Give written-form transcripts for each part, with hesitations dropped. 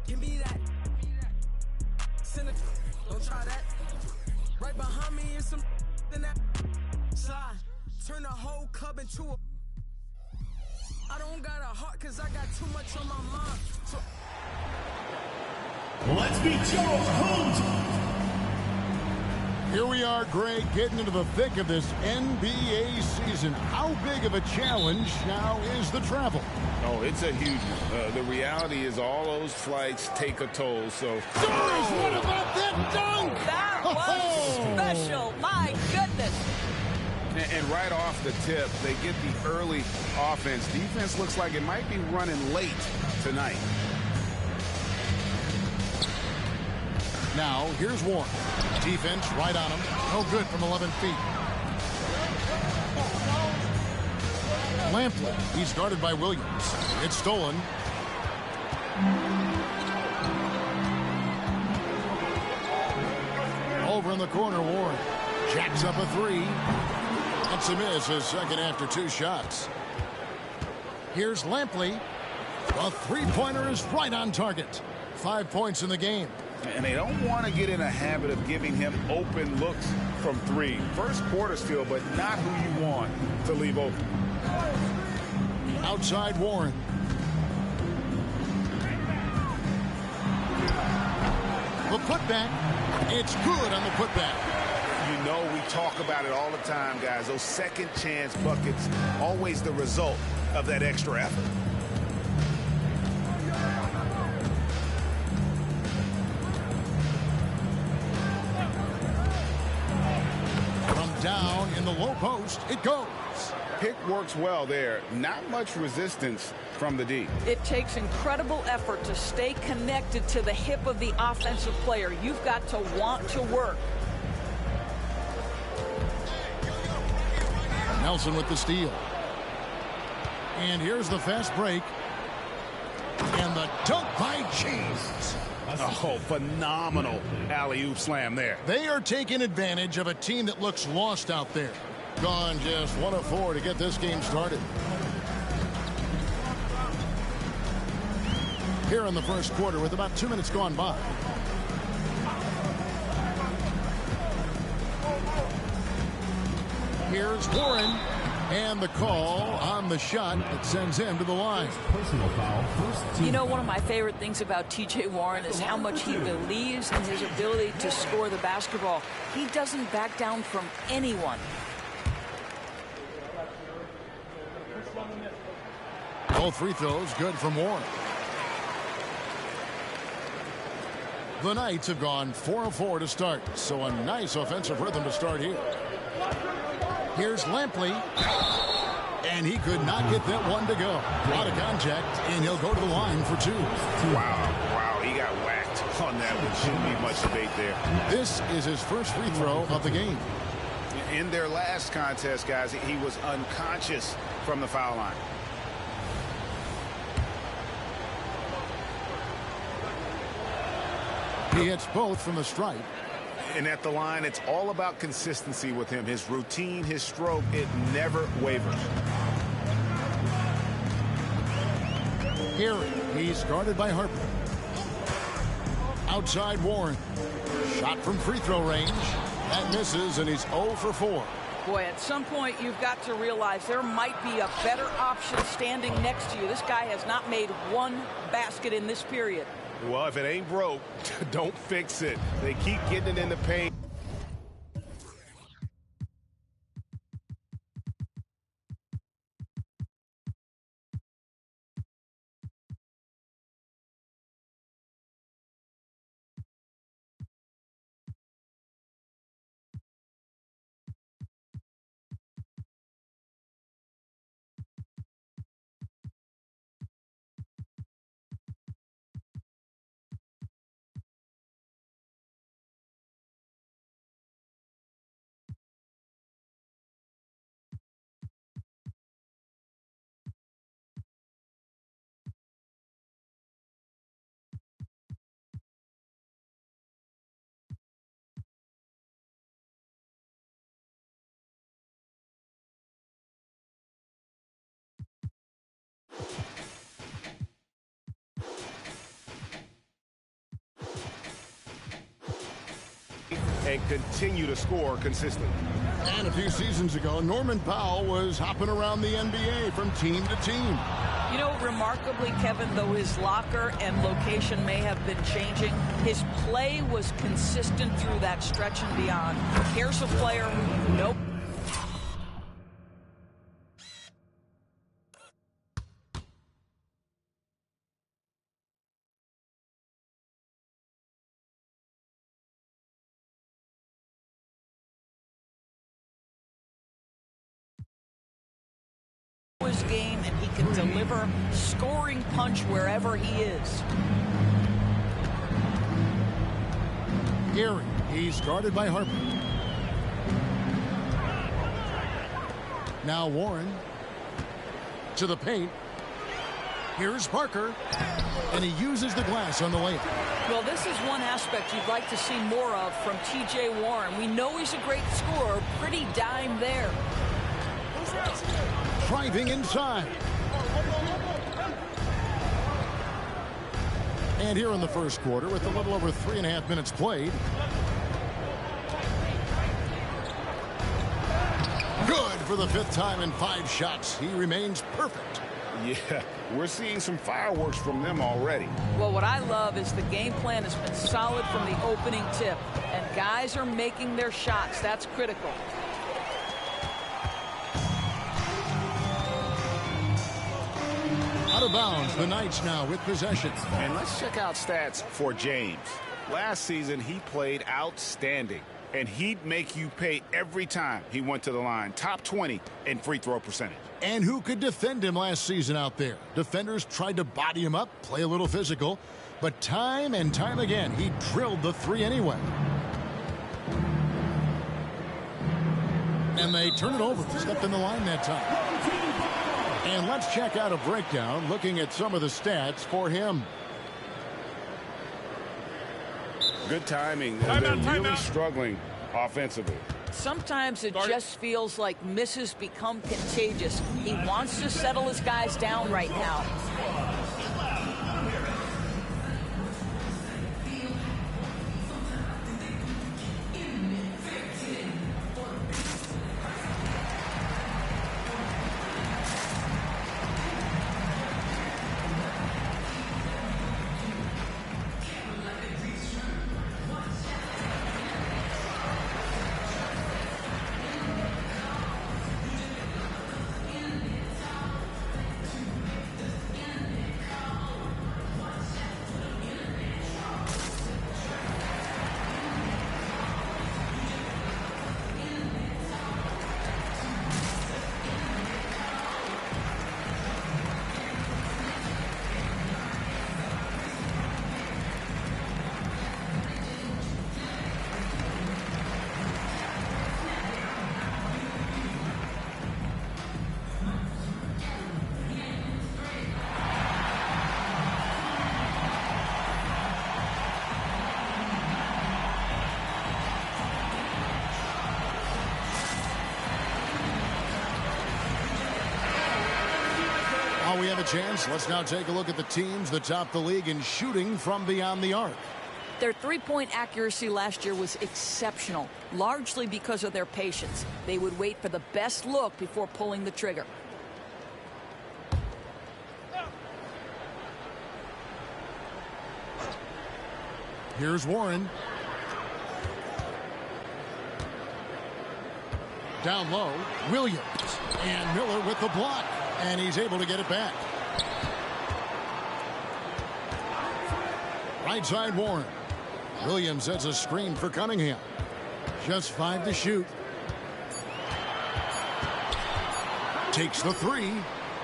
Give me that. Send it. Don't try that. Right behind me is some in that slide. Turn the whole club into a. I don't got a heart cause I got too much on my mind. So let's meet Charles Hunt. Here we are, Greg, getting into the thick of this NBA season. How big of a challenge now is the travel? Oh, it's a huge one. The reality is all those flights take a toll, so... What about that dunk? That was special. My goodness. And right off the tip, they get the early offense. Defense looks like it might be running late tonight. Now, here's Warren. Defense right on him. No good from 11 feet. Lampley. He's guarded by Williams. It's stolen. Over in the corner, Warren. Jacks up a three. That's a miss, his second after two shots. Here's Lampley. The three-pointer is right on target. 5 points in the game. And they don't want to get in a habit of giving him open looks from three. First quarter still, but not who you want to leave open. Outside Warren. The putback. It's good on the putback. You know we talk about it all the time, guys. Those second chance buckets, always the result of that extra effort. Down in the low post, it goes. Pick works well there. Not much resistance from the D. It takes incredible effort to stay connected to the hip of the offensive player. You've got to want to work. Nelson with the steal. And here's the fast break. And the dunk by Cheese. Oh, phenomenal alley-oop slam there. They are taking advantage of a team that looks lost out there. Gone just 1 of 4 to get this game started. Here in the first quarter with about 2 minutes gone by. Here's Warren. And the call on the shot that sends him to the line. Personal foul. First team. You know, one of my favorite things about T.J. Warren is how much he believes in his ability to score the basketball. He doesn't back down from anyone. Both free throws good from Warren. The Knights have gone 4 of 4 to start, so a nice offensive rhythm to start here. Here's Lampley, and he could not get that one to go. Out of contact, and he'll go to the line for 2. Wow, he got whacked on that one. Shouldn't be much debate there. This is his first free throw of the game. In their last contest, guys, he was unconscious from the foul line. He hits both from the stripe. And at the line, it's all about consistency with him. His routine, his stroke, it never wavers. Here, he's guarded by Harper. Outside Warren. Shot from free throw range. That misses, and he's 0 for 4. Boy, at some point, you've got to realize there might be a better option standing next to you. This guy has not made one basket in this period. Well, if it ain't broke, don't fix it. They keep getting it in the paint. and continue to score consistently. And a few seasons ago, Norman Powell was hopping around the NBA from team to team. You know, remarkably, Kevin, though his locker and location may have been changing, his play was consistent through that stretch and beyond. Here's a player who, nope. His game, and he can deliver scoring punch wherever he is. Gary, he's guarded by Harper. Now Warren to the paint. Here's Parker, and he uses the glass on the layup. Well, this is one aspect you'd like to see more of from T.J. Warren. We know he's a great scorer, pretty dime there. Driving inside. And here in the first quarter, with a little over 3.5 minutes played. Good for the 5th time in 5 shots. He remains perfect. Yeah, we're seeing some fireworks from them already. Well, what I love is the game plan has been solid from the opening tip, and guys are making their shots. That's critical. Out of bounds, the Knights now with possession. And let's check out stats for James. Last season, he played outstanding, and he'd make you pay every time he went to the line. Top 20 in free throw percentage. And who could defend him last season out there? Defenders tried to body him up, play a little physical, but time and time again, he drilled the 3 anyway. And they turn it over. Stepped in the line that time. And let's check out a breakdown looking at some of the stats for him. Good timing. They're really struggling offensively. Sometimes it just feels like misses become contagious. He wants to settle his guys down right now. While we have a chance, let's now take a look at the teams that top the league in shooting from beyond the arc. Their three-point accuracy last year was exceptional, largely because of their patience. They would wait for the best look before pulling the trigger. Here's Warren. Down low, Williams. And Miller with the block. And he's able to get it back. Right side Warren. Williams sets a screen for Cunningham. Just 5 to shoot. Takes the 3.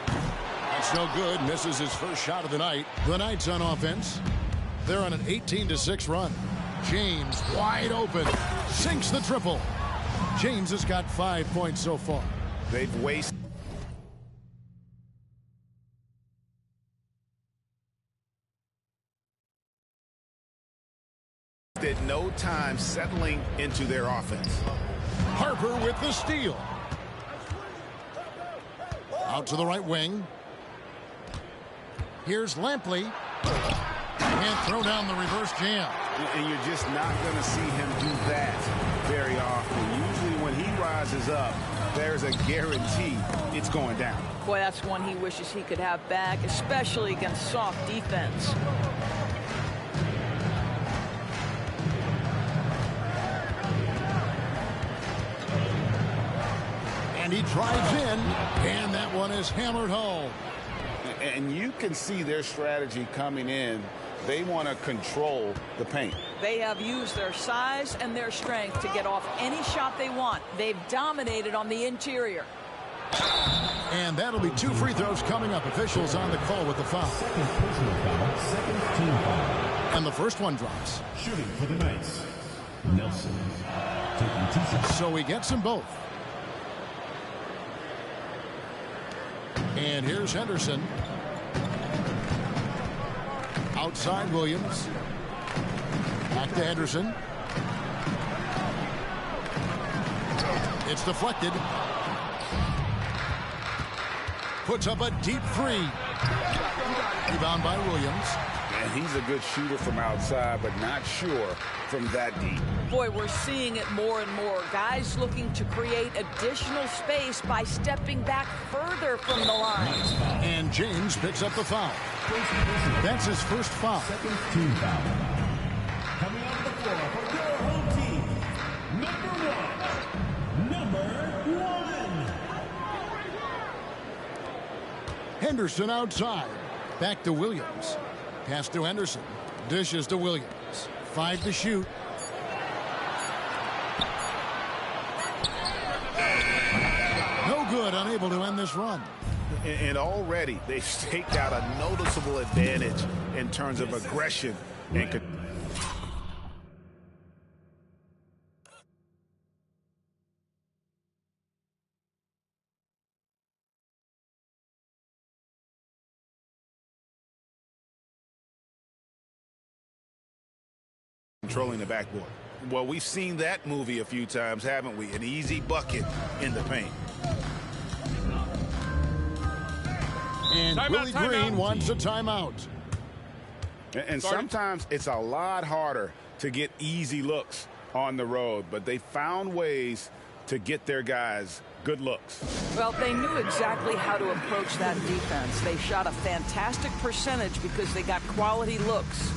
That's no good. Misses his first shot of the night. The Knights on offense. They're on an 18-6 run. James wide open. Sinks the triple. James has got 5 points so far. They've wasted no time settling into their offense. Harper with the steal. Out to the right wing. Here's Lampley. And throw down the reverse jam. And you're just not going to see him do that very often. Usually when he rises up, there's a guarantee it's going down. Boy, that's one he wishes he could have back, especially against soft defense. And he drives in, and that one is hammered home. And you can see their strategy coming in. They want to control the paint. They have used their size and their strength to get off any shot they want. They've dominated on the interior. And that'll be 2 free throws coming up. Officials on the call with the foul. Second personal foul, second team foul. And the first one drops. Shooting for the Knights, Nelson. Taking 2 shots. So he gets them both. And here's Henderson. Outside Williams. Back to Henderson. It's deflected. Puts up a deep 3. Rebound by Williams. And he's a good shooter from outside, but not sure from that deep. Boy, we're seeing it more and more. Guys looking to create additional space by stepping back further from the line. And James picks up the foul. That's his first foul. Second team foul. Coming off the floor for your home team, number 1. Henderson outside. Back to Williams. Pass to Henderson. Dishes to Williams. 5 to shoot. No good, unable to end this run. And already they've staked out a noticeable advantage in terms of aggression and controlling the backboard. Well, we've seen that movie a few times, haven't we? An easy bucket in the paint. And Willie Green wants a timeout. And sometimes it's a lot harder to get easy looks on the road, but they found ways to get their guys good looks. Well, they knew exactly how to approach that defense. They shot a fantastic percentage because they got quality looks.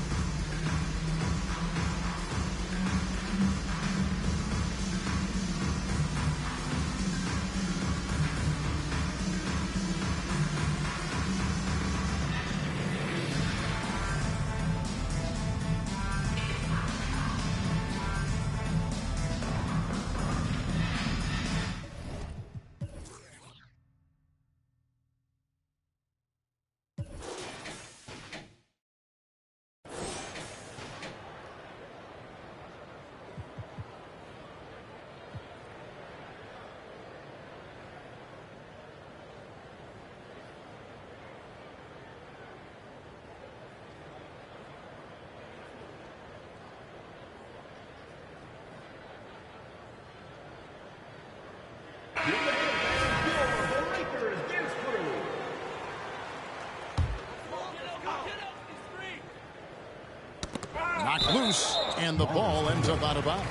Knocked loose, and the ball ends up out of bounds.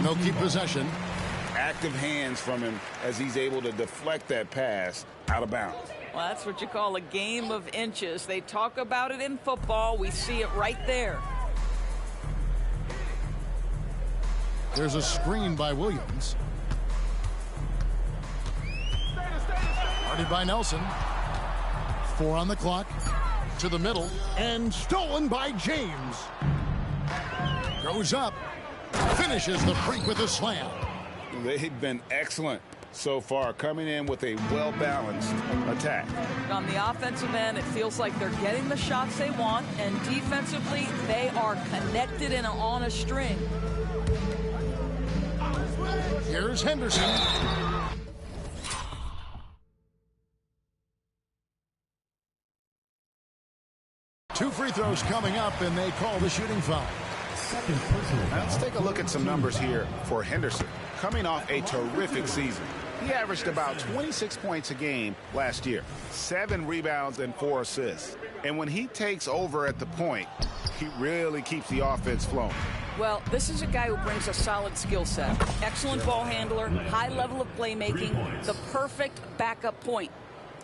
No keep possession. Active hands from him as he's able to deflect that pass out of bounds. Well, that's what you call a game of inches. They talk about it in football. We see it right there. There's a screen by Williams. Guarded by Nelson. 4 on the clock. To the middle. And stolen by James. Goes up. Finishes the freak with a slam. They've been excellent so far, coming in with a well-balanced attack. On the offensive end, it feels like they're getting the shots they want, and defensively, they are connected and on a string. Here's Henderson. Two free throws coming up, and they call the shooting foul. Second personal foul. Let's take a look at some numbers here for Henderson. Coming off a terrific season. He averaged about 26 points a game last year, 7 rebounds and 4 assists. And when he takes over at the point, He really keeps the offense flowing. Well, this is a guy who brings a solid skill set. Excellent ball handler, high level of playmaking, the perfect backup point.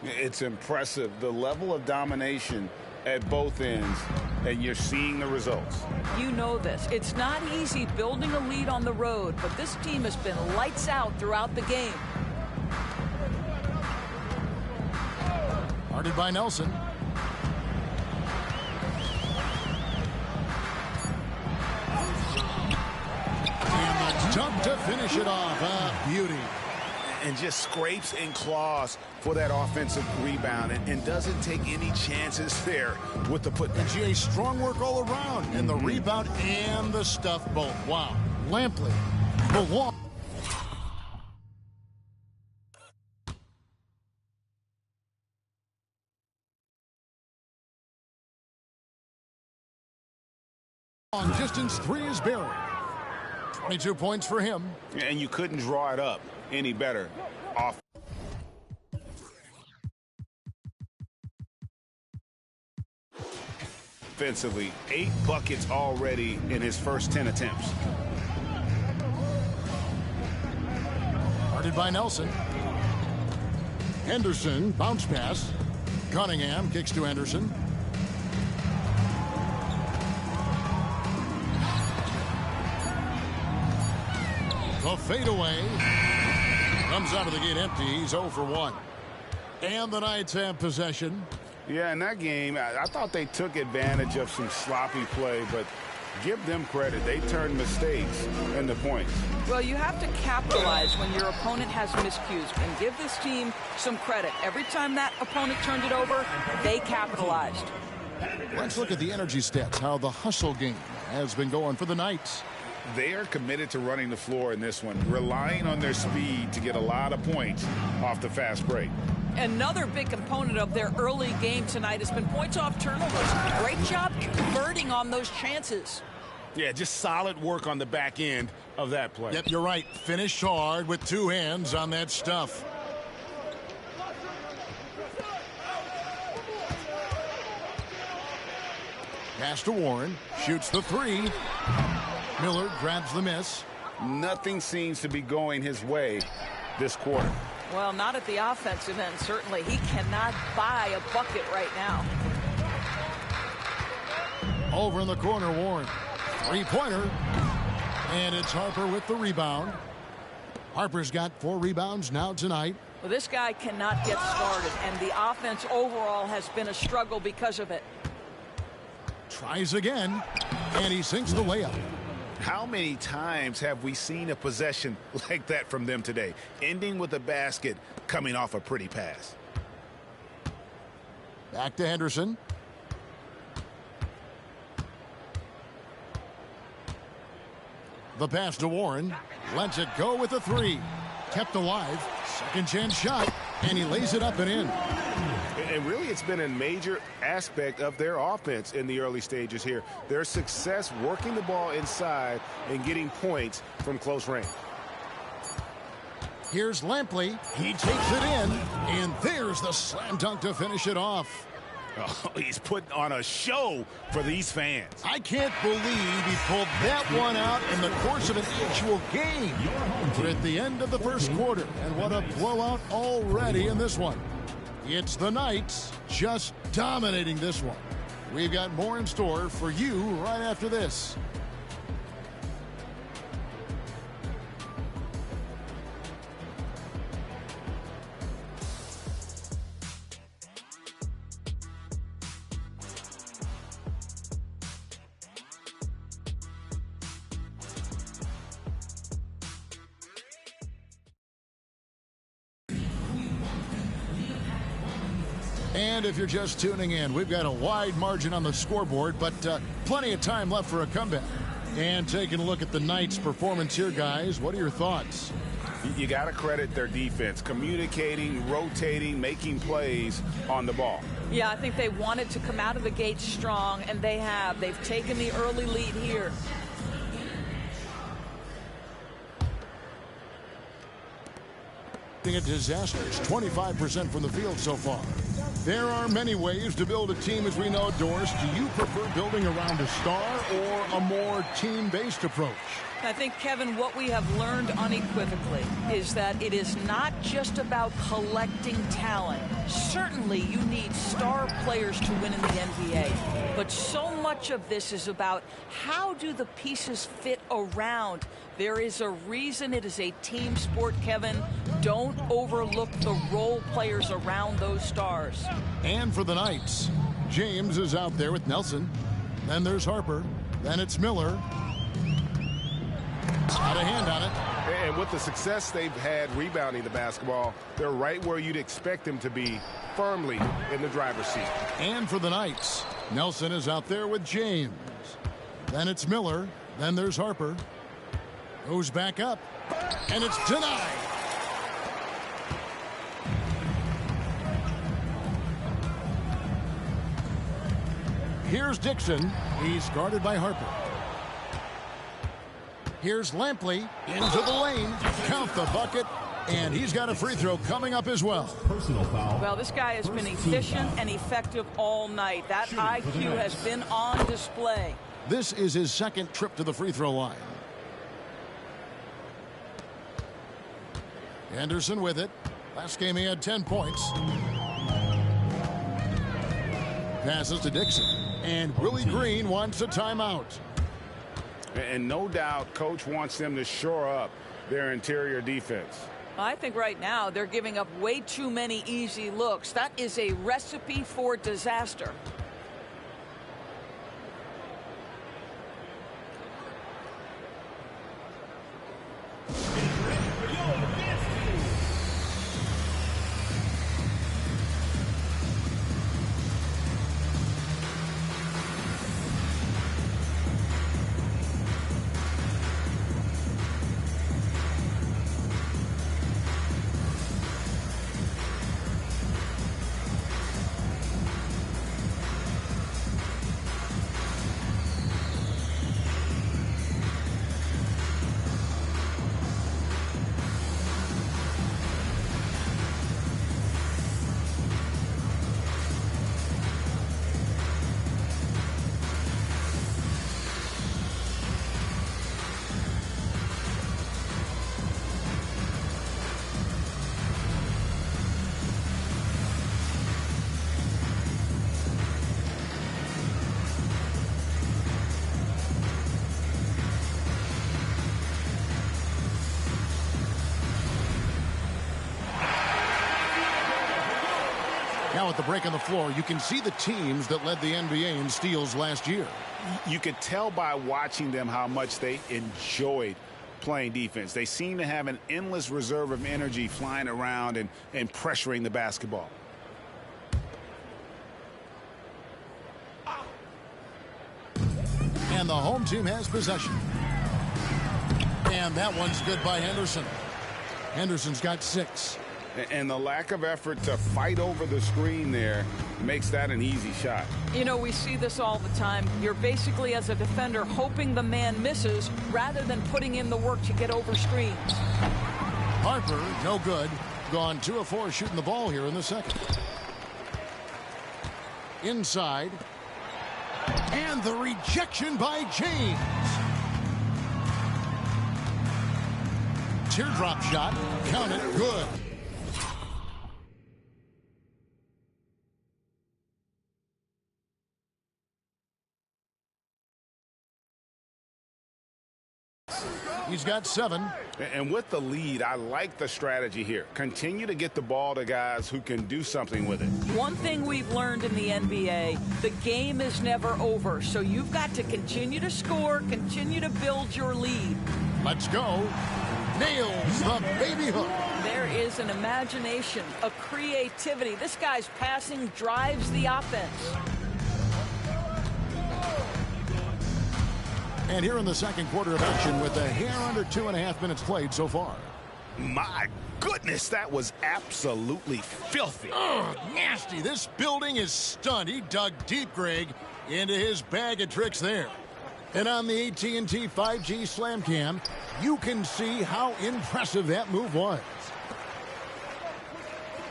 It's impressive, the level of domination at both ends, and you're seeing the results. You know this. It's not easy building a lead on the road, but this team has been lights out throughout the game. Guarded by Nelson. And the dunk to finish it off. Beauty. And just scrapes and claws for that offensive rebound and doesn't take any chances there with the put. GA, strong work all around. And the rebound and the stuff both. Wow. Lampley belong. Long distance three is buried. 22 points for him. And you couldn't draw it up any better. Offensively, 8 buckets already in his first 10 attempts. Guarded by Nelson. Henderson, bounce pass. Cunningham kicks to Henderson. The fadeaway comes out of the gate empty. He's 0 for 1. And the Knights have possession. Yeah, in that game, I thought they took advantage of some sloppy play, but give them credit. They turned mistakes into points. Well, you have to capitalize when your opponent has miscues and give this team some credit. Every time that opponent turned it over, they capitalized. Let's look at the energy stats, how the hustle game has been going for the Knights. They are committed to running the floor in this one, relying on their speed to get a lot of points off the fast break. Another big component of their early game tonight has been points off turnovers. Great job converting on those chances. Yeah, just solid work on the back end of that play. Yep, you're right. Finish hard with 2 hands on that stuff. Pass to Warren. Shoots the 3. Miller grabs the miss. Nothing seems to be going his way this quarter. Well, not at the offensive end, certainly. He cannot buy a bucket right now. Over in the corner, Warren. 3-pointer. And it's Harper with the rebound. Harper's got 4 rebounds now tonight. Well, this guy cannot get started, and the offense overall has been a struggle because of it. Tries again, and he sinks the layup. How many times have we seen a possession like that from them today, ending with a basket coming off a pretty pass? Back to Henderson. The pass to Warren. Lets it go with a 3. Kept alive. Second chance shot, and he lays it up and in. And really, it's been a major aspect of their offense in the early stages here. Their success working the ball inside and getting points from close range. Here's Lampley. He takes it in, and there's the slam dunk to finish it off. Oh, he's putting on a show for these fans. I can't believe he pulled that one out in the course of an actual game. We're at the end of the first quarter, and what a blowout already in this one. It's the Knights just dominating this one. We've got more in store for you right after this. And if you're just tuning in, we've got a wide margin on the scoreboard, but plenty of time left for a comeback. And taking a look at the Knights' performance here, guys, what are your thoughts? You got to credit their defense, communicating, rotating, making plays on the ball. Yeah, I think they wanted to come out of the gate strong, and they have. They've taken the early lead here. A disastrous 25% from the field so far. There are many ways to build a team, as we know, Doris. Do you prefer building around a star or a more team-based approach? I think, Kevin, what we have learned unequivocally is that it is not just about collecting talent. Certainly, you need star players to win in the NBA. But so much of this is about how do the pieces fit around. There is a reason it is a team sport, Kevin. Don't overlook the role players around those stars. And for the Knights, James is out there with Nelson. Then there's Harper. Then it's Miller. Got a hand on it. And with the success they've had rebounding the basketball, they're right where you'd expect them to be, firmly in the driver's seat. And for the Knights, Nelson is out there with James. Then it's Miller. Then there's Harper. Goes back up. And it's denied. Here's Dixon. He's guarded by Harper. Here's Lampley into the lane. Count the bucket. And he's got a free throw coming up as well. Personal foul. Well, this guy has been efficient and effective all night. That IQ has been on display. This is his second trip to the free throw line. Anderson with it. Last game he had 10 points. Passes to Dixon. And Willie Green wants a timeout. And no doubt coach wants them to shore up their interior defense. I think right now they're giving up way too many easy looks. That is a recipe for disaster. Now at the break on the floor, you can see the teams that led the NBA in steals last year. You could tell by watching them how much they enjoyed playing defense. They seem to have an endless reserve of energy flying around and pressuring the basketball. And the home team has possession. And that one's good by Henderson. Henderson's got 6. And the lack of effort to fight over the screen there makes that an easy shot. You know, we see this all the time. You're basically, as a defender, hoping the man misses rather than putting in the work to get over screens. Harper, no good. Gone 2 of 4 shooting the ball here in the second. Inside. And the rejection by James. Teardrop shot. Count it. Good. He's got 7. And with the lead, I like the strategy here. Continue to get the ball to guys who can do something with it. One thing we've learned in the NBA, the game is never over. So you've got to continue to score, continue to build your lead. Let's go. Nails the baby hook. There is an imagination, a creativity. This guy's passing drives the offense. And here in the second quarter of action with a hair under 2.5 minutes played so far. My goodness, that was absolutely filthy. Oh, nasty. This building is stunned. He dug deep, Greg, into his bag of tricks there. And on the AT&T 5G Slam Cam, you can see how impressive that move was.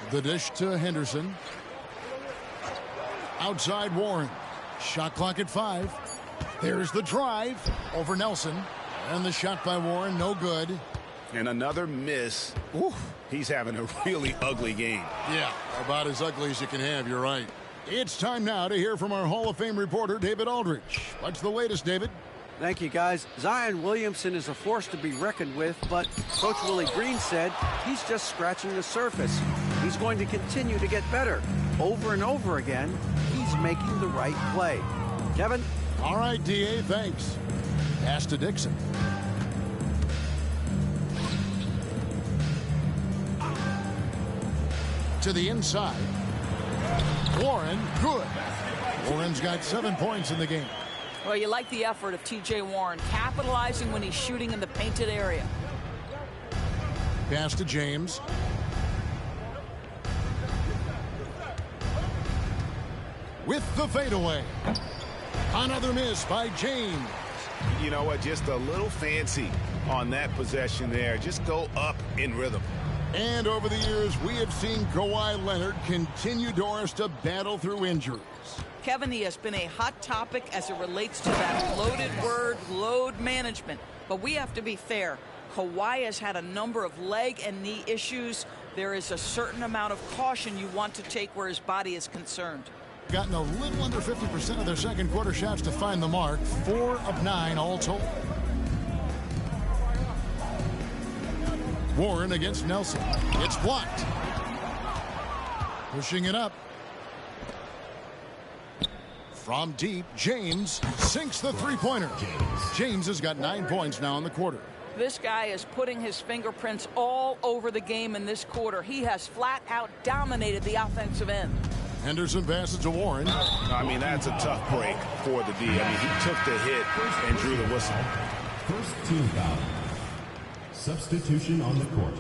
The dish to Henderson. Outside Warren. Shot clock at 5. There's the drive over Nelson. And the shot by Warren, no good. And another miss. Ooh, he's having a really ugly game. Yeah, about as ugly as you can have, you're right. It's time now to hear from our Hall of Fame reporter, David Aldridge. What's the latest, David? Thank you, guys. Zion Williamson is a force to be reckoned with, but Coach Willie Green said he's just scratching the surface. He's going to continue to get better. Over and over again, he's making the right play. Kevin? All right, D.A., thanks. Pass to Dixon. To the inside. Warren, good. Warren's got 7 points in the game. Well, you like the effort of T.J. Warren, capitalizing when he's shooting in the painted area. Pass to James. With the fadeaway. Another miss by James. You know what? Just a little fancy on that possession there. Just go up in rhythm. And over the years, we have seen Kawhi Leonard continue, Doris, to battle through injuries. Kevin, he has been a hot topic as it relates to that loaded word, load management. But we have to be fair. Kawhi has had a number of leg and knee issues. There is a certain amount of caution you want to take where his body is concerned. Gotten a little under 50% of their second quarter shots to find the mark. 4 of 9 all told. Warren against Nelson. It's blocked. Pushing it up. From deep, James sinks the three-pointer. James has got 9 points now in the quarter. This guy is putting his fingerprints all over the game in this quarter. He has flat out dominated the offensive end. Henderson passes to Warren. I mean, that's a tough break for the D. I mean, he took the hit and drew the whistle. First team foul. Substitution on the court.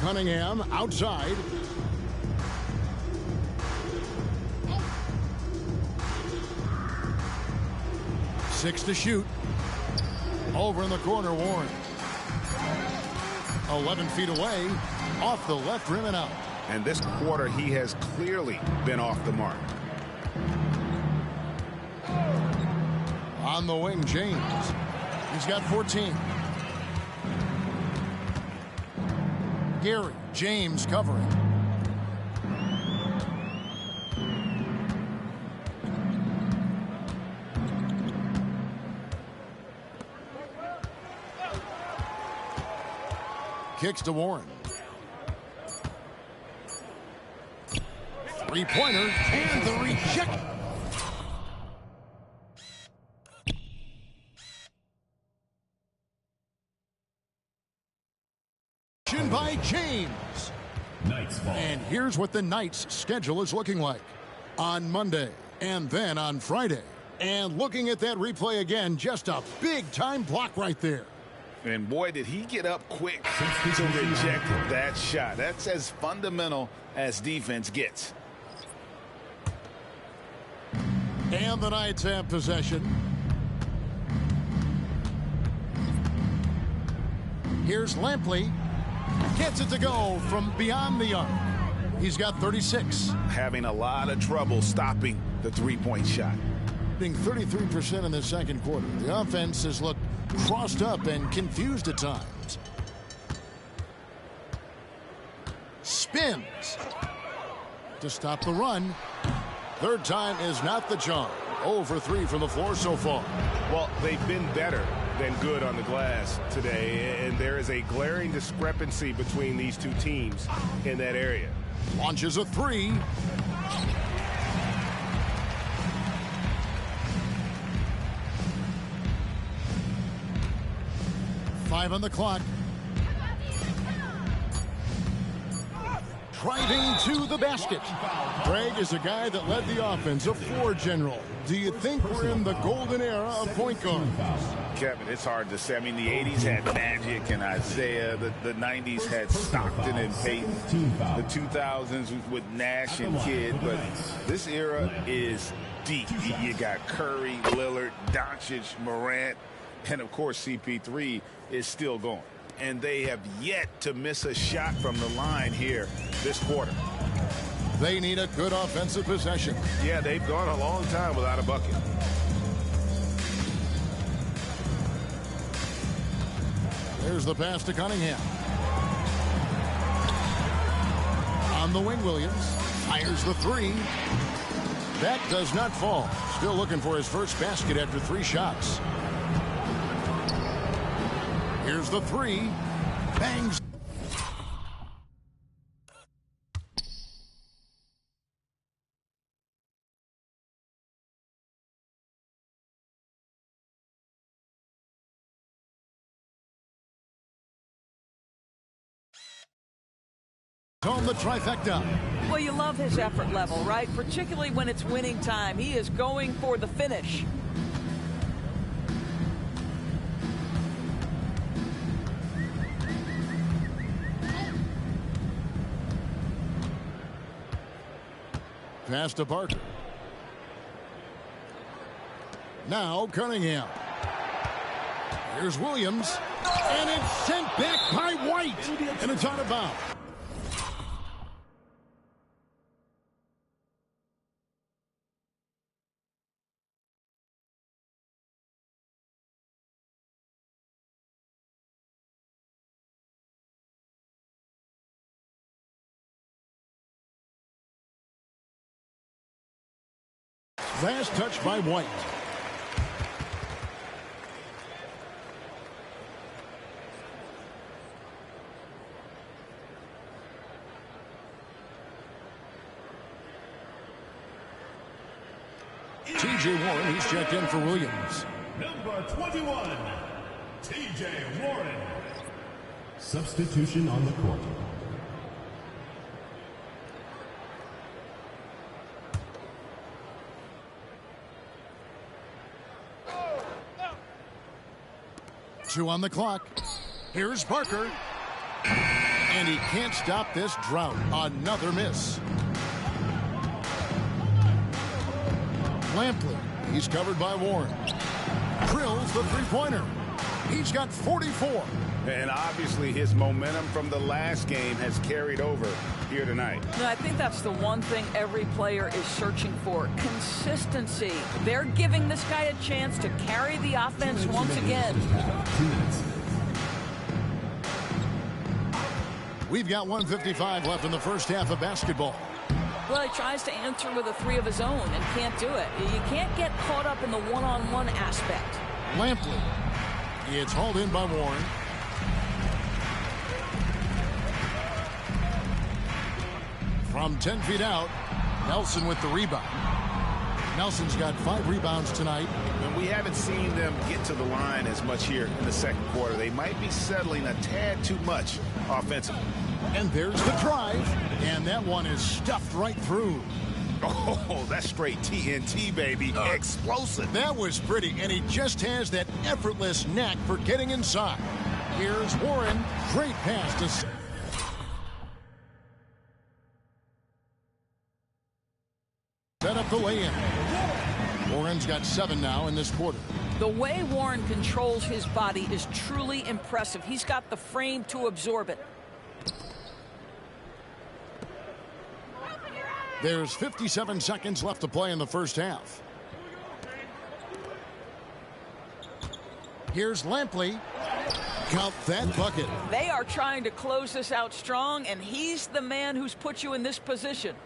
Cunningham outside. Six to shoot. Over in the corner, Warren. 11 feet away. Off the left rim and out. And this quarter, he has clearly been off the mark. On the wing, James. He's got 14. Gary, James covering. Kicks to Warren. Three-pointer and the reject. By James. Knights ball. And here's what the Knights' schedule is looking like. On Monday and then on Friday. And looking at that replay again, just a big-time block right there. And boy, did he get up quick to reject that shot. That's as fundamental as defense gets. And the Knights have possession. Here's Lampley. Gets it to go from beyond the arc. He's got 36. Having a lot of trouble stopping the three-point shot. Being 33% in the second quarter. The offense has looked crossed up and confused at times. Spins to stop the run. Third time is not the charm. 0 for 3 from the floor so far. Well, they've been better than good on the glass today, and there is a glaring discrepancy between these two teams in that area. Launches a three. Five on the clock. Driving to the basket. Greg is a guy that led the offense, a floor general. Do you think we're in the golden era of point guards? Kevin, it's hard to say. I mean, the 80s had Magic and Isaiah. The 90s had Stockton and Payton. The 2000s with Nash and Kidd. But this era is deep. You got Curry, Lillard, Doncic, Morant, and, of course, CP3 is still going. and they have yet to miss a shot from the line here this quarter. They need a good offensive possession. Yeah, they've gone a long time without a bucket. There's the pass to Cunningham. On the wing, Williams fires the three. That does not fall. Still looking for his first basket after 3 shots. Here's the three. Bangs. On the trifecta. Well, you love his effort level, right? Particularly when it's winning time. He is going for the finish. Pass to Parker. Now Cunningham. Here's Williams. And it's sent back by White. And it's out of bounds. Last touch by White. T.J. Warren, he's checked in for Williams. Number 21, T.J. Warren. Substitution on the court. Two on the clock. Here's Parker. And he can't stop this drought. Another miss. Lampley. He's covered by Warren. Drills the three-pointer. He's got 44. And obviously his momentum from the last game has carried over here tonight. No, I think that's the one thing every player is searching for. Consistency. They're giving this guy a chance to carry the offense once again. We've got 1:55 left in the first half of basketball. Well, he tries to answer with a three of his own and can't do it. You can't get caught up in the one-on-one aspect. Lampley. It's hauled in by Warren. From 10 feet out, Nelson with the rebound. Nelson's got 5 rebounds tonight. And we haven't seen them get to the line as much here in the second quarter. They might be settling a tad too much offensively. And there's the drive. And that one is stuffed right through. Oh, that's straight TNT, baby. Explosive. That was pretty. And he just has that effortless knack for getting inside. Here's Warren. Great pass to... set up the lay-in. Warren's got 7 now in this quarter. The way Warren controls his body is truly impressive. He's got the frame to absorb it. There's 57 seconds left to play in the first half. Here's Lampley. Count that bucket. They are trying to close this out strong, and he's the man who's put you in this position.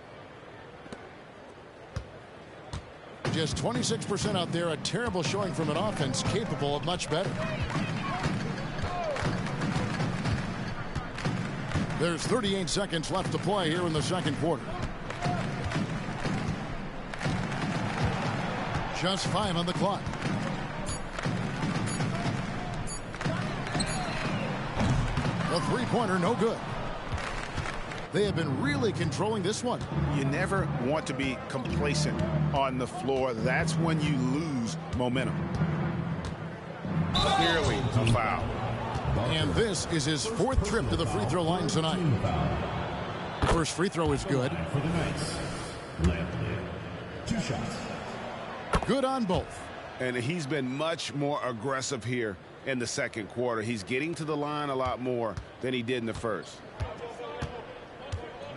Just 26% out there, a terrible showing from an offense capable of much better. There's 38 seconds left to play here in the second quarter. Just 5 on the clock. The three-pointer, no good. They have been really controlling this one. You never want to be complacent on the floor. That's when you lose momentum. Clearly a foul. And this is his 4th trip to the free throw line tonight. First free throw is good. For the Knights, Lampley. 2 shots. Good on both. And he's been much more aggressive here in the second quarter. He's getting to the line a lot more than he did in the first.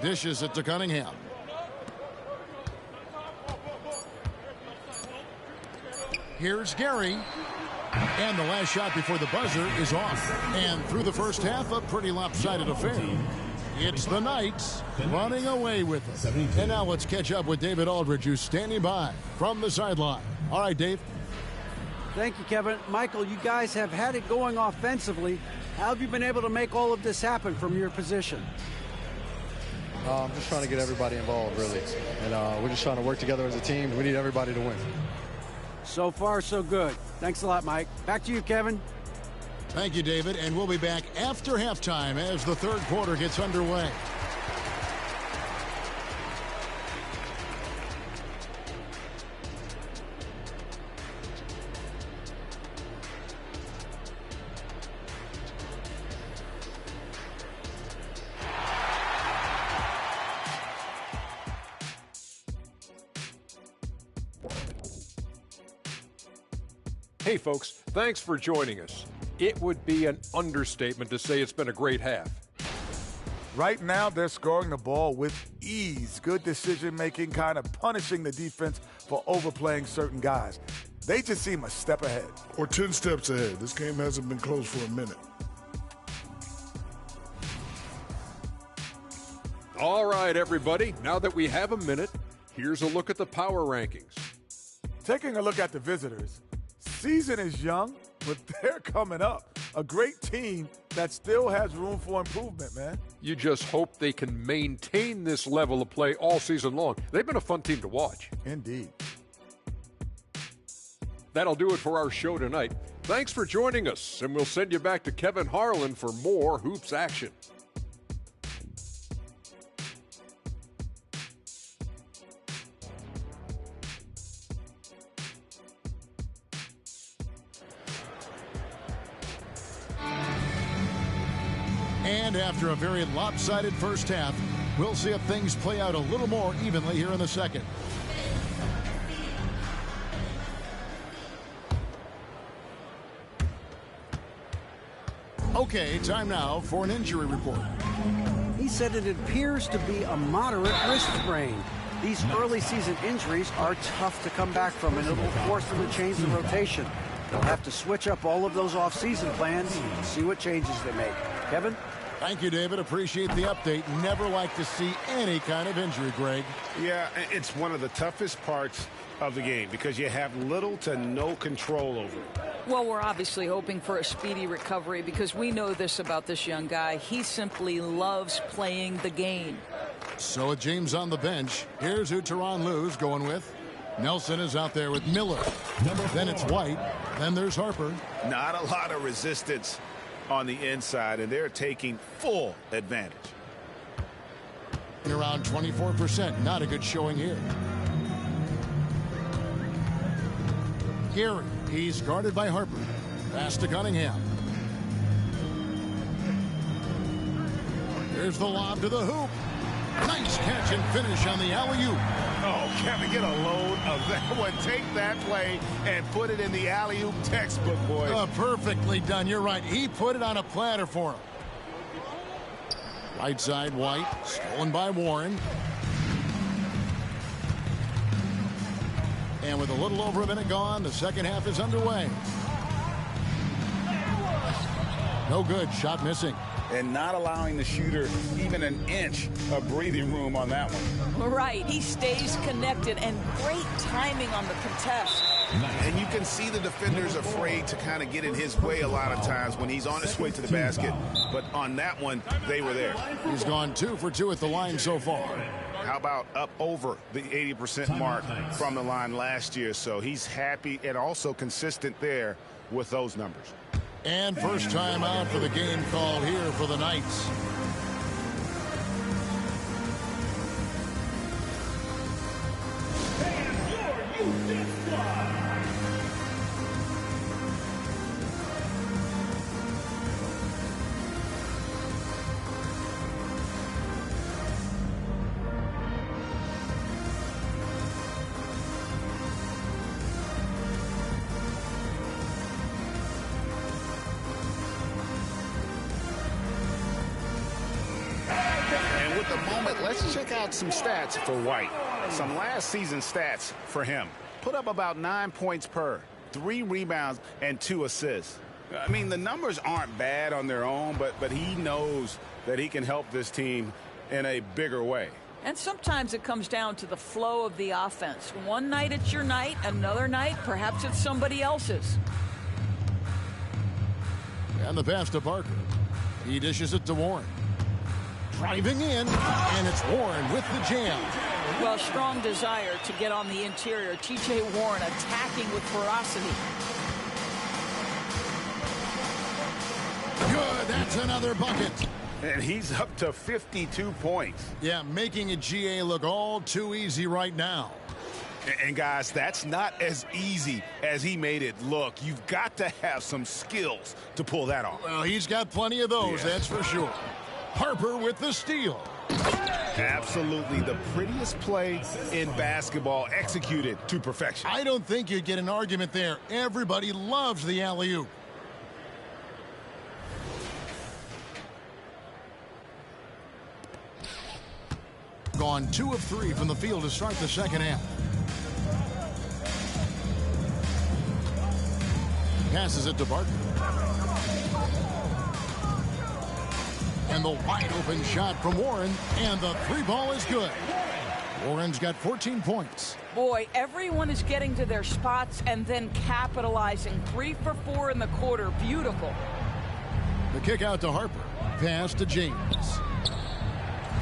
Dishes it to Cunningham. Here's Gary. And the last shot before the buzzer is off. And through the first half, a pretty lopsided affair. It's the Knights running away with it. And now let's catch up with David Aldridge, who's standing by from the sideline. All right, Dave. Thank you, Kevin. Michael, you guys have had it going offensively. How have you been able to make all of this happen from your position? I'm just trying to get everybody involved, really. And we're just trying to work together as a team. We need everybody to win. So far, so good. Thanks a lot, Mike. Back to you, Kevin. Thank you, David. And we'll be back after halftime as the third quarter gets underway. Hey folks, thanks for joining us. It would be an understatement to say it's been a great half. Right now, they're scoring the ball with ease. Good decision-making, kind of punishing the defense for overplaying certain guys. They just seem a step ahead. Or 10 steps ahead. This game hasn't been close for a minute. All right, everybody, now that we have a minute, here's a look at the power rankings. Taking a look at the visitors, season is young, but they're coming up. A great team that still has room for improvement, man. You just hope they can maintain this level of play all season long. They've been a fun team to watch. Indeed. That'll do it for our show tonight. Thanks for joining us, and we'll send you back to Kevin Harlan for more hoops action. And after a very lopsided first half, we'll see if things play out a little more evenly here in the second. Okay, time now for an injury report. He said it appears to be a moderate wrist sprain. These early season injuries are tough to come back from, and it'll force them to change the rotation. They'll have to switch up all of those off-season plans and see what changes they make. Kevin? Thank you, David. Appreciate the update. Never like to see any kind of injury, Greg. Yeah, it's one of the toughest parts of the game because you have little to no control over it. Well, we're obviously hoping for a speedy recovery because we know this about this young guy. He simply loves playing the game. So with James on the bench, here's who Tyronn Lue's going with. Nelson is out there with Miller. Then it's White. Then there's Harper. Not a lot of resistance on the inside, and they're taking full advantage. Around 24%. Not a good showing here. Gary, he's guarded by Harper. Pass to Cunningham. Here's the lob to the hoop. Nice catch and finish on the alley-oop. Oh, Kevin, get a load of that one. Take that play and put it in the alley-oop textbook, boys. Perfectly done. You're right. He put it on a platter for him. Right side, White. Stolen by Warren. And with a little over a minute gone, the second half is underway. No good. Shot missing. And not allowing the shooter even an inch of breathing room on that one. Right. He stays connected, and great timing on the contest. And you can see the defenders afraid to kind of get in his way a lot of times when he's on his way to the basket. But on that one, they were there. He's gone 2 for 2 at the line so far. How about up over the 80% mark from the line last year? So he's happy and also consistent there with those numbers. And first time out for the game called here for the Knights. Let's check out some stats for White. Some last season stats for him. Put up about 9 points per, 3 rebounds, and 2 assists. I mean, the numbers aren't bad on their own, but he knows that he can help this team in a bigger way. And sometimes it comes down to the flow of the offense. One night it's your night, another night perhaps it's somebody else's. And the pass to Parker. He dishes it to Warren. Driving in, and it's Warren with the jam. Well, strong desire to get on the interior. T.J. Warren attacking with ferocity. Good, that's another bucket. And he's up to 52 points. Yeah, making a GA look all too easy right now. And guys, that's not as easy as he made it look. You've got to have some skills to pull that off. Well, he's got plenty of those, that's for sure. Harper with the steal. Absolutely the prettiest play in basketball, executed to perfection. I don't think you'd get an argument there. Everybody loves the alley-oop. Gone 2 of 3 from the field to start the second half. Passes it to Barker. And the wide open shot from Warren, and the 3-ball is good. Warren's got 14 points. Boy, everyone is getting to their spots and then capitalizing. 3 for 4 in the quarter. Beautiful. The kick out to Harper. Pass to James.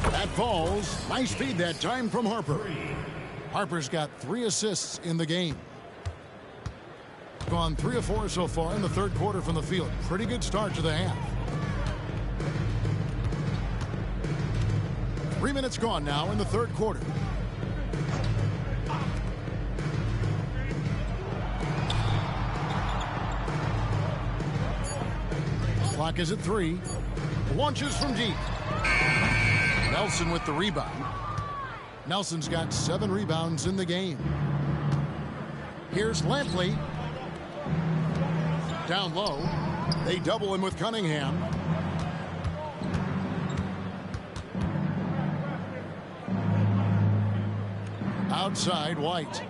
That falls. Nice feed that time from Harper. Harper's got 3 assists in the game. Gone 3 of 4 so far in the third quarter from the field. Pretty good start to the half. 3 minutes gone now in the third quarter. Clock is at 3. Launches from deep. Nelson with the rebound. Nelson's got 7 rebounds in the game. Here's Lampley. Down low. They double him with Cunningham. Outside, White.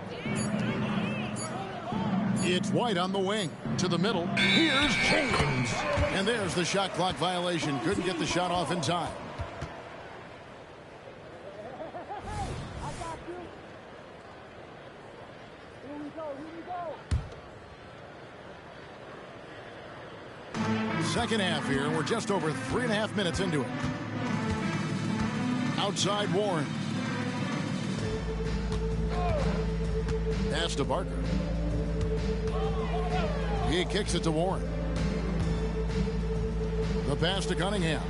It's White on the wing. To the middle. Here's James. And there's the shot clock violation. Couldn't get the shot off in time. Second half here. We're just over 3.5 minutes into it. Outside Warren. Pass to Barker. He kicks it to Warren. The pass to Cunningham.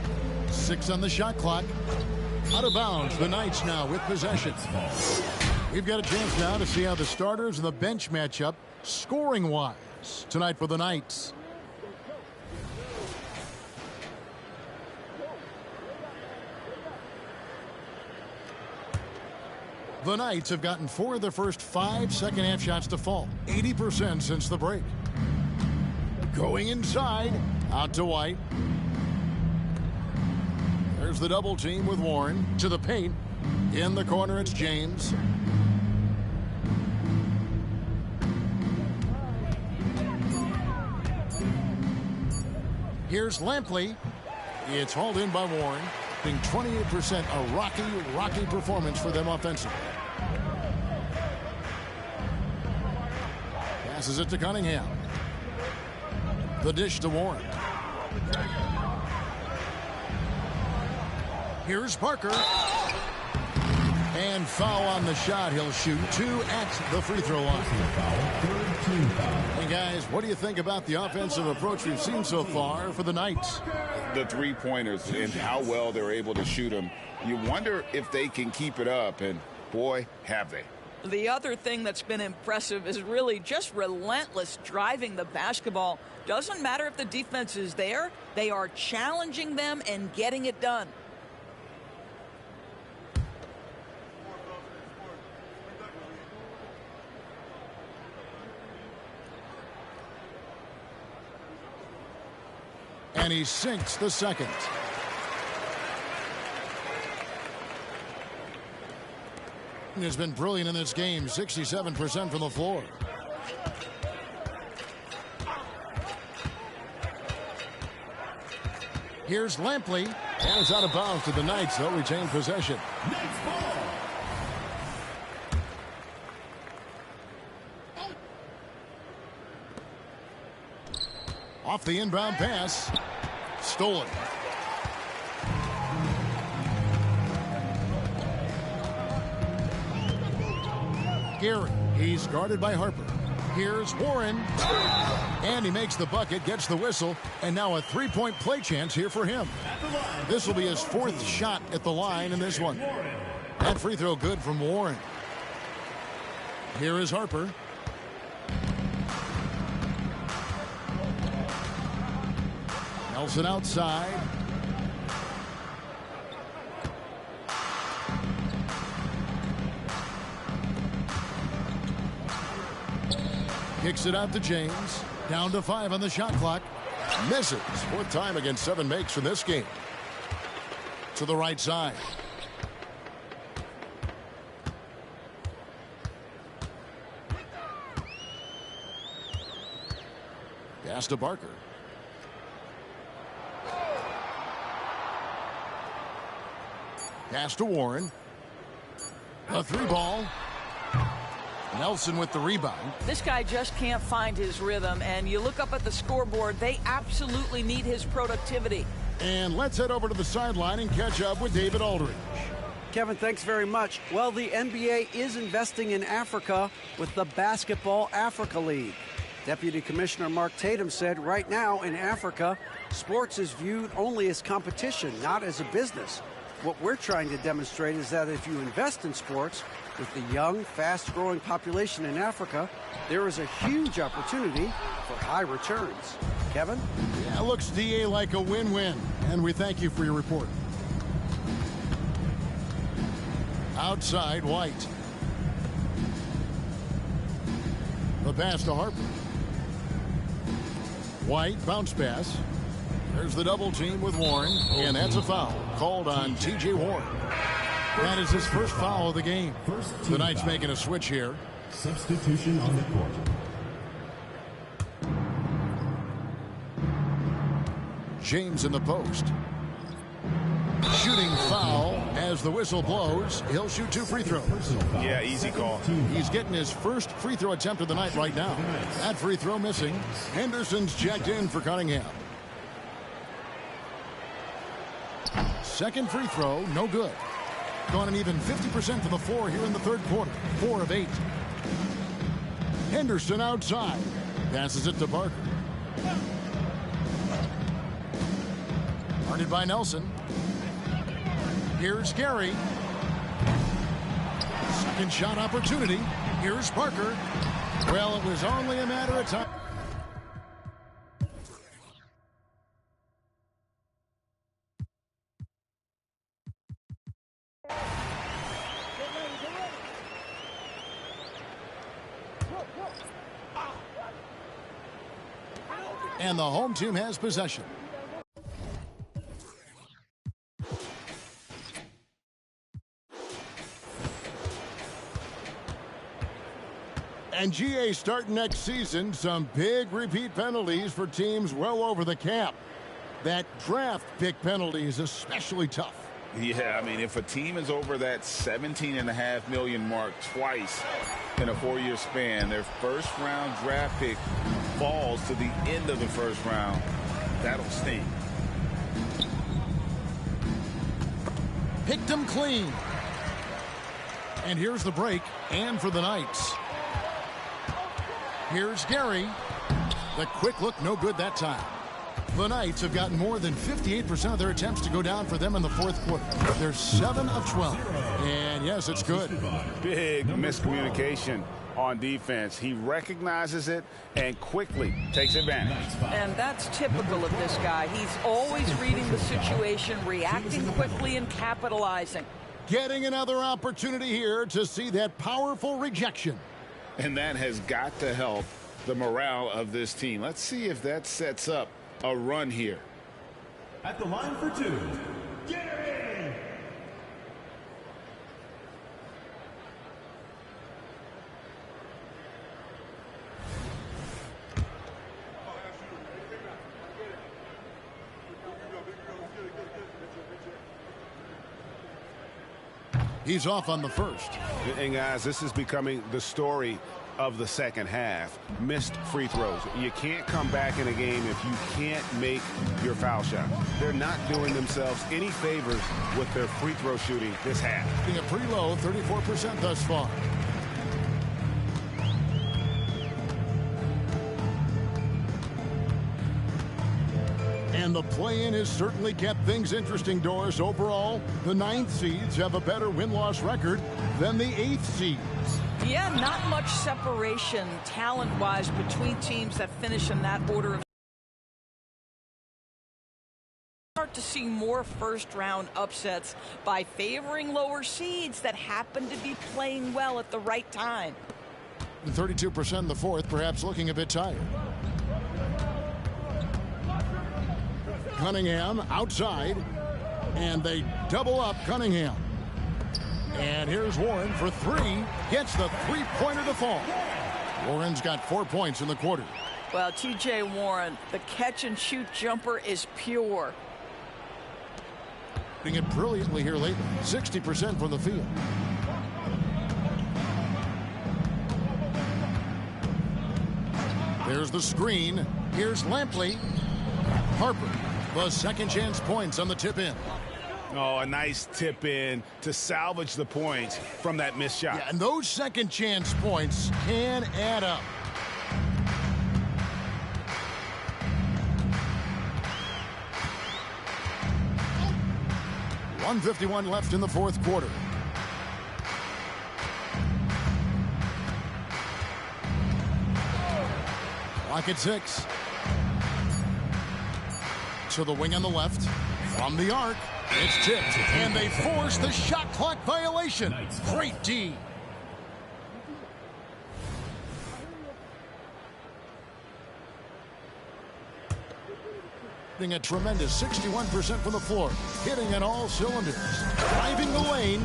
6 on the shot clock. Out of bounds. The Knights now with possession. We've got a chance now to see how the starters and the bench match up scoring-wise tonight for the Knights. The Knights have gotten 4 of their first 5 second-half shots to fall. 80% since the break. Going inside. Out to White. There's the double team with Warren. To the paint. In the corner, it's James. Here's Lampley. It's hauled in by Warren. Being 28%, a rocky performance for them offensively. Passes it to Cunningham. The dish to Warren. Here's Parker. And foul on the shot. He'll shoot 2 at the free throw line. Hey guys, what do you think about the offensive approach we've seen so far for the Knights? The 3-pointers and how well they're able to shoot them. You wonder if they can keep it up, and boy, have they. The other thing that's been impressive is really just relentless driving the basketball. Doesn't matter if the defense is there, they are challenging them and getting it done. And he sinks the second. shooting has been brilliant in this game, 67% from the floor. Here's Lampley, and it's out of bounds to the Knights. They'll retain possession. Off the inbound pass. Stolen. Gary, he's guarded by Harper. Here's Warren. And he makes the bucket, gets the whistle, and now a three-point play chance here for him. This will be his fourth shot at the line in this one. That free throw good from Warren. Here is Harper. Nelson outside. Kicks it out to James. Down to 5 on the shot clock. Misses. Fourth time against 7 makes in this game. To the right side. Pass to Barker. Pass to Warren. A 3-ball. Nelson with the rebound. This guy just can't find his rhythm, and you look up at the scoreboard, they absolutely need his productivity. And let's head over to the sideline and catch up with David Aldridge. Kevin, thanks very much. Well, the NBA is investing in Africa with the Basketball Africa League. Deputy Commissioner Mark Tatum said right now in Africa, sports is viewed only as competition, not as a business. What we're trying to demonstrate is that if you invest in sports, with the young, fast-growing population in Africa, there is a huge opportunity for high returns. Kevin? Yeah, looks, DA, like a win-win, and we thank you for your report. Outside, White. The pass to Harper. White, bounce pass. There's the double team with Warren, and that's a foul called on T.J. Warren. That is his first foul of the game. The Knights making a switch here. Substitution on the court. James in the post. Shooting foul as the whistle blows. He'll shoot 2 free throws. Yeah, easy call. He's getting his first free throw attempt of the night right now. That free throw missing. Henderson's checked in for Cunningham. Second free throw, no good. Gone an even 50% from the floor here in the third quarter. 4 of 8. Henderson outside. Passes it to Barker. Guarded by Nelson. Here's Gary. Second shot opportunity. Here's Barker. Well, it was only a matter of time. And the home team has possession. And GA starting next season, some big repeat penalties for teams well over the cap. That draft pick penalty is especially tough. Yeah, I mean, if a team is over that $17.5 million mark twice in a 4-year span, their first-round draft pick falls to the end of the first round. That'll sting. Picked him clean. And here's the break, and for the Knights. Here's Gary. The quick look, no good that time. The Knights have gotten more than 58% of their attempts to go down for them in the fourth quarter. They're 7 of 12. And yes, it's good. Big miscommunication on defense. He recognizes it and quickly takes advantage. And that's typical of this guy. He's always reading the situation, reacting quickly, and capitalizing. Getting another opportunity here to see that powerful rejection. And that has got to help the morale of this team. Let's see if that sets up a run here. At the line for 2, Gary. He's off on the first. And guys, this is becoming the story of the second half. Missed free throws. You can't come back in a game if you can't make your foul shot. They're not doing themselves any favors with their free throw shooting this half. Being a pretty low 34% thus far. And the play-in has certainly kept things interesting, Doris. Overall, the 9th seeds have a better win-loss record than the 8th seeds. Yeah, not much separation talent-wise between teams that finish in that order of. Start to see more first-round upsets by favoring lower seeds that happen to be playing well at the right time. 32% in the fourth, perhaps looking a bit tired. Cunningham outside, and they double up Cunningham. And here's Warren for three. Gets the three-pointer to fall. Warren's got 4 points in the quarter. Well, T.J. Warren, the catch-and-shoot jumper is pure. Doing it brilliantly here lately. 60% from the field. There's the screen. Here's Lampley. Harper. The second chance points on the tip in. Oh, a nice tip in to salvage the points from that missed shot. Yeah, and those second chance points can add up. .151 left in the fourth quarter. Clock at 6. To the wing on the left. From the arc. It's tipped. And they force the shot clock violation. Great D. A tremendous 61% from the floor. Hitting on all cylinders. Driving the lane.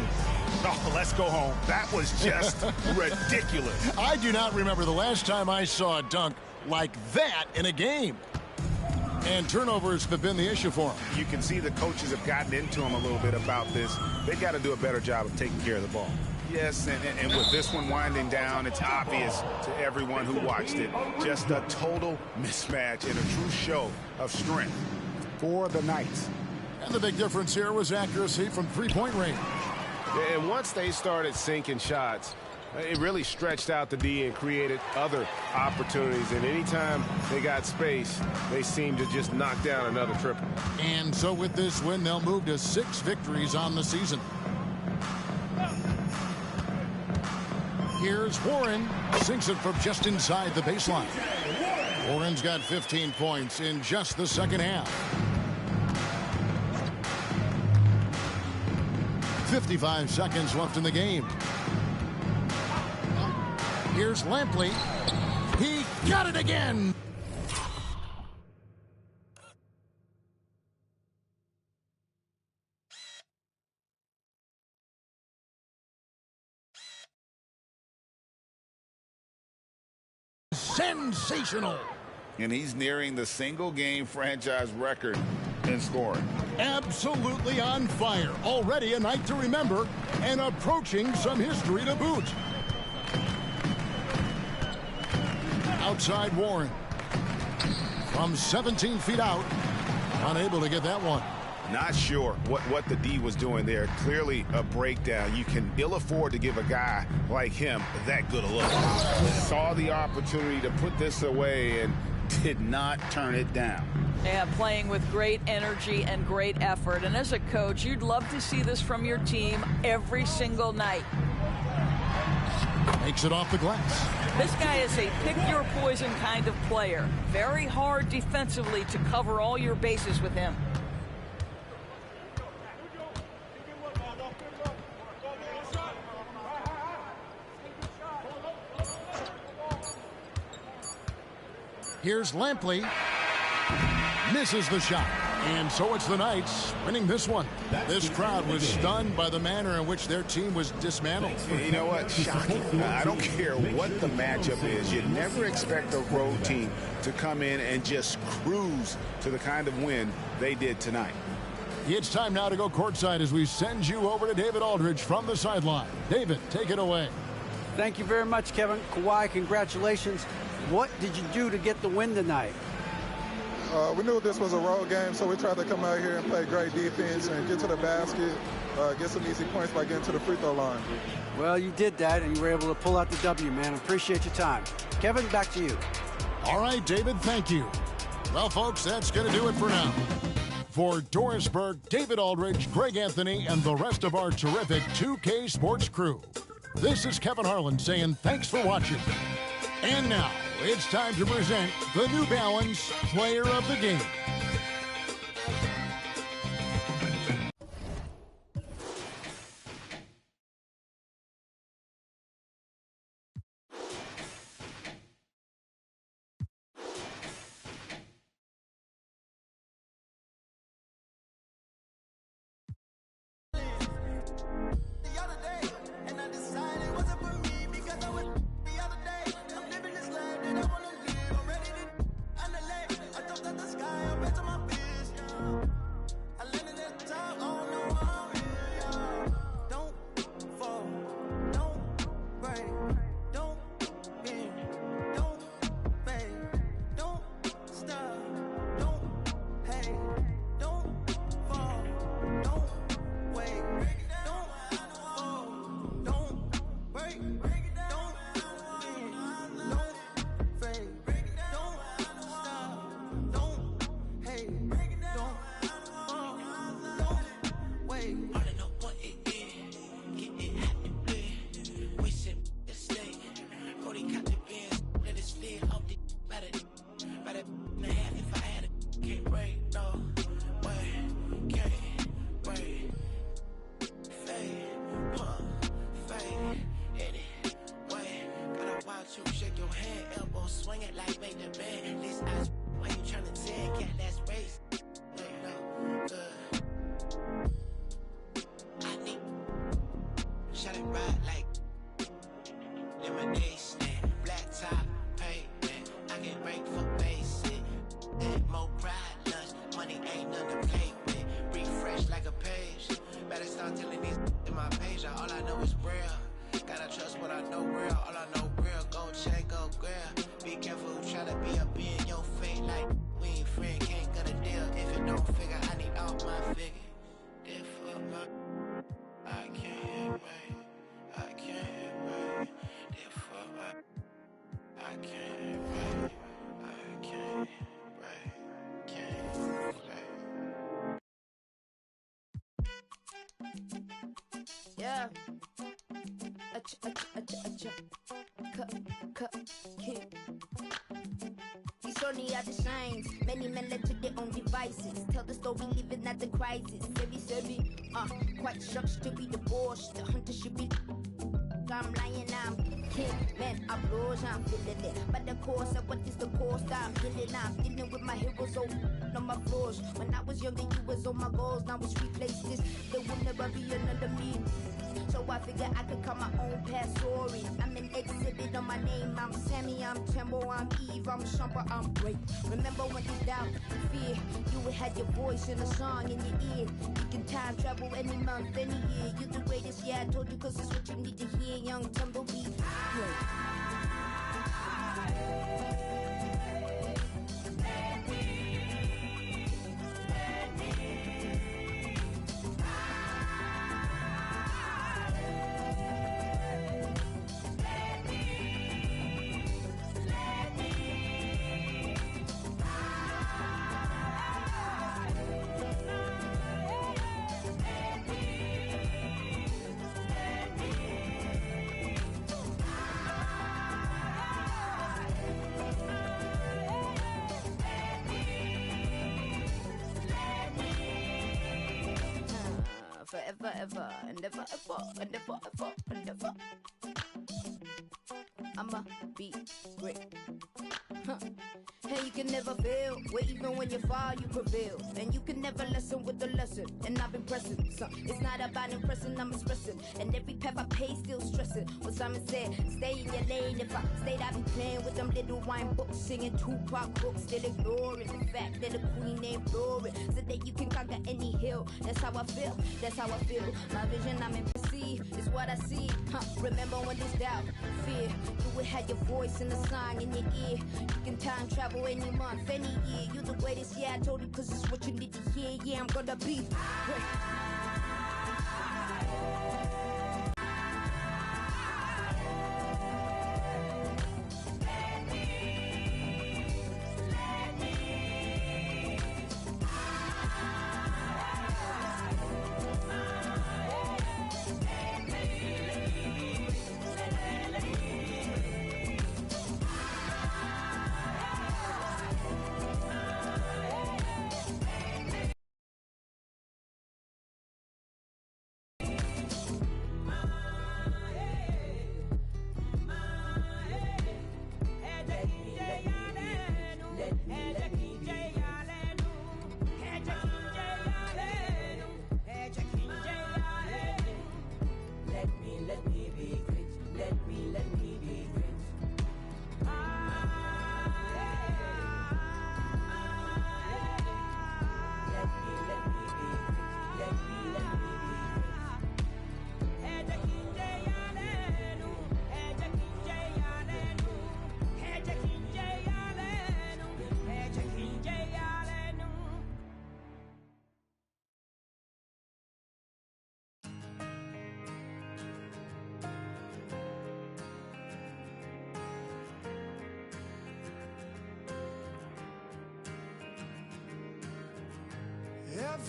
Oh, let's go home. That was just ridiculous. I do not remember the last time I saw a dunk like that in a game. And turnovers have been the issue for him. You can see the coaches have gotten into him a little bit about this. They've got to do a better job of taking care of the ball. Yes, and with this one winding down, it's obvious to everyone who watched it. Just a total mismatch and a true show of strength for the Knights. And the big difference here was accuracy from three-point range. And once they started sinking shots, it really stretched out the D and created other opportunities. And anytime they got space, they seemed to just knock down another triple. And so with this win, they'll move to 6 victories on the season. Here's Warren. Sinks it from just inside the baseline. Warren's got 15 points in just the second half. 55 seconds left in the game. Here's Lampley. He got it again. Sensational. And he's nearing the single-game franchise record in scoring. Absolutely on fire. Already a night to remember and approaching some history to boot. Outside Warren. From 17 feet out. Unable to get that one. Not sure what the D was doing there. Clearly a breakdown. You can ill afford to give a guy like him that good a look. Saw the opportunity to put this away and did not turn it down. Yeah, playing with great energy and great effort. And as a coach, you'd love to see this from your team every single night. Makes it off the glass. This guy is a pick-your-poison kind of player. Very hard defensively to cover all your bases with him. Here's Lampley. Misses the shot. And so it's the Knights winning this one. This crowd was stunned by the manner in which their team was dismantled. You know what? Shocking. I don't care what the matchup is. You never expect a road team to come in and just cruise to the kind of win they did tonight. It's time now to go courtside as we send you over to David Aldridge from the sideline. David, take it away. Thank you very much, Kevin. Kawhi, congratulations. What did you do to get the win tonight? We knew this was a road game, so we tried to come out here and play great defense and get to the basket, get some easy points by getting to the free throw line. Well, you did that, and you were able to pull out the W, man. Appreciate your time. Kevin, back to you. All right, David, thank you. Well, folks, that's going to do it for now. For Doris Burke, David Aldridge, Greg Anthony, and the rest of our terrific 2K Sports crew, this is Kevin Harlan saying thanks for watching. And now, it's time to present the New Balance Player of the Game. Yeah. These only are the signs. Many men led to their own devices. Tell the story, living at the crisis. Very, quite shocked to be divorced. The hunter should be. I'm lying, I'm king, man, I'm blows, I'm feeling it. But the course of what is the cost, I'm killing, I'm dealing with my heroes on my floors. When I was younger, you was on my goals, now it's replaced this. There will never be another me. So I figure I could cut my own past story. I'm an exhibit on my name. I'm Sammy, I'm Tembo, I'm Eve, I'm Shumper, I'm great. Remember when you doubt and fear, you had your voice in a song in your ear. You can time travel any month, any year. You're the greatest, yeah, I told you, cause it's what you need to hear. Young Tumbleweed. Forever, ever, and ever, ever, and ever, ever, and ever. I'ma be great. And you can never fail, where even when you fall, you prevail. And you can never lessen with the lesson. And I've been pressing, so it's not about impressing, I'm expressing. And every path I pay, still stressing. What Simon said, stay in your lane. If I stayed, I'd be playing with them little wine books, singing Tupac books, still ignoring the fact that the queen ain't boring. So that you can conquer any hill. That's how I feel, that's how I feel. My vision, I'm in see, is what I see. Remember when there's doubt, fear, you would have your voice in the song in your ear. You can time travel any month, any year. You the greatest, yeah, I told you, cause it's what you need to hear. Yeah, I'm gonna be great.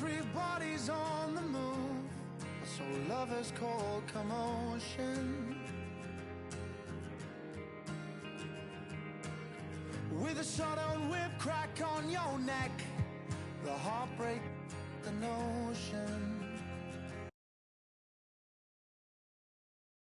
Everybody's on the move, so lovers call commotion. With a sudden whip crack on your neck,